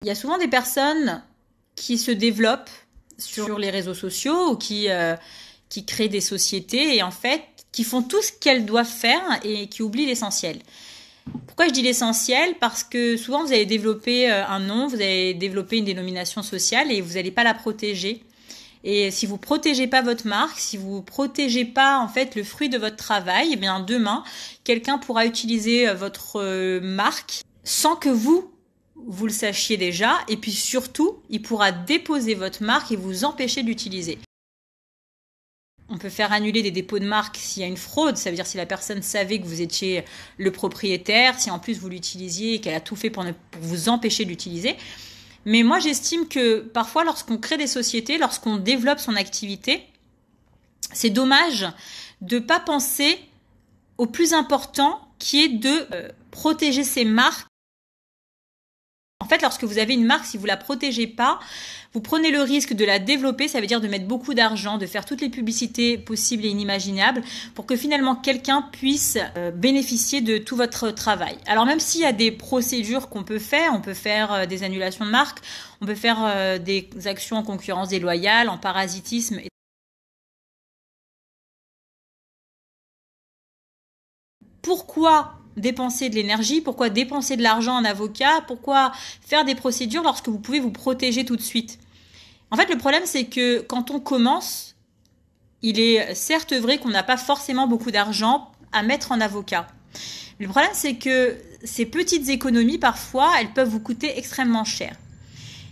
Il y a souvent des personnes qui se développent sur les réseaux sociaux ou qui créent des sociétés et en fait qui font tout ce qu'elles doivent faire et qui oublient l'essentiel. Pourquoi je dis l'essentiel? Parce que souvent vous allez développer un nom, vous allez développer une dénomination sociale et vous n'allez pas la protéger. Et si vous protégez pas votre marque, si vous protégez pas en fait le fruit de votre travail, eh bien demain quelqu'un pourra utiliser votre marque sans que vous le sachiez déjà, et puis surtout, il pourra déposer votre marque et vous empêcher d'utiliser. On peut faire annuler des dépôts de marque s'il y a une fraude, ça veut dire si la personne savait que vous étiez le propriétaire, si en plus vous l'utilisiez et qu'elle a tout fait pour vous empêcher d'utiliser. Mais moi, j'estime que parfois, lorsqu'on crée des sociétés, lorsqu'on développe son activité, c'est dommage de ne pas penser au plus important qui est de protéger ses marques. En fait, lorsque vous avez une marque, si vous la protégez pas, vous prenez le risque de la développer, ça veut dire de mettre beaucoup d'argent, de faire toutes les publicités possibles et inimaginables pour que finalement quelqu'un puisse bénéficier de tout votre travail. Alors même s'il y a des procédures qu'on peut faire, on peut faire des annulations de marque, on peut faire des actions en concurrence déloyale, en parasitisme. Pourquoi dépenser de l'énergie? Pourquoi dépenser de l'argent en avocat? Pourquoi faire des procédures lorsque vous pouvez vous protéger tout de suite? En fait, le problème, c'est que quand on commence, il est certes vrai qu'on n'a pas forcément beaucoup d'argent à mettre en avocat. Le problème, c'est que ces petites économies, parfois, elles peuvent vous coûter extrêmement cher.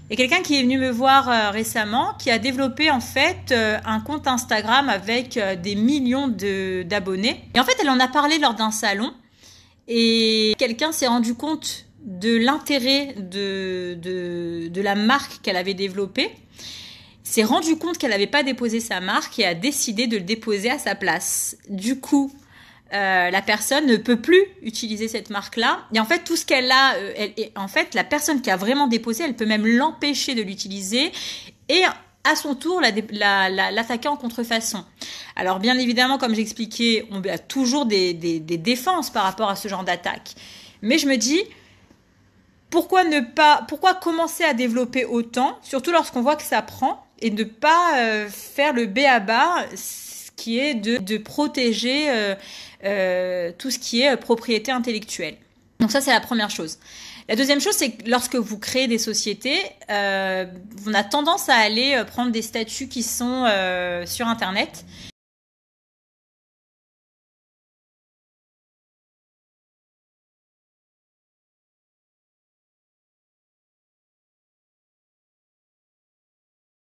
Il y a quelqu'un qui est venu me voir récemment, qui a développé en fait un compte Instagram avec des millions d'abonnés. Et en fait, elle en a parlé lors d'un salon. Et quelqu'un s'est rendu compte de l'intérêt de la marque qu'elle avait développée, s'est rendu compte qu'elle n'avait pas déposé sa marque et a décidé de le déposer à sa place. Du coup, la personne ne peut plus utiliser cette marque-là. Et en fait, tout ce qu'elle a, en fait, la personne qui a vraiment déposé, elle peut même l'empêcher de l'utiliser et à son tour l'attaquer en contrefaçon. Alors bien évidemment, comme j'expliquais, on a toujours des défenses par rapport à ce genre d'attaque. Mais je me dis, pourquoi commencer à développer autant, surtout lorsqu'on voit que ça prend, et ne pas faire le b.a.-ba, ce qui est de protéger tout ce qui est propriété intellectuelle. Donc ça, c'est la première chose. La deuxième chose, c'est que lorsque vous créez des sociétés, on a tendance à aller prendre des statuts qui sont sur Internet.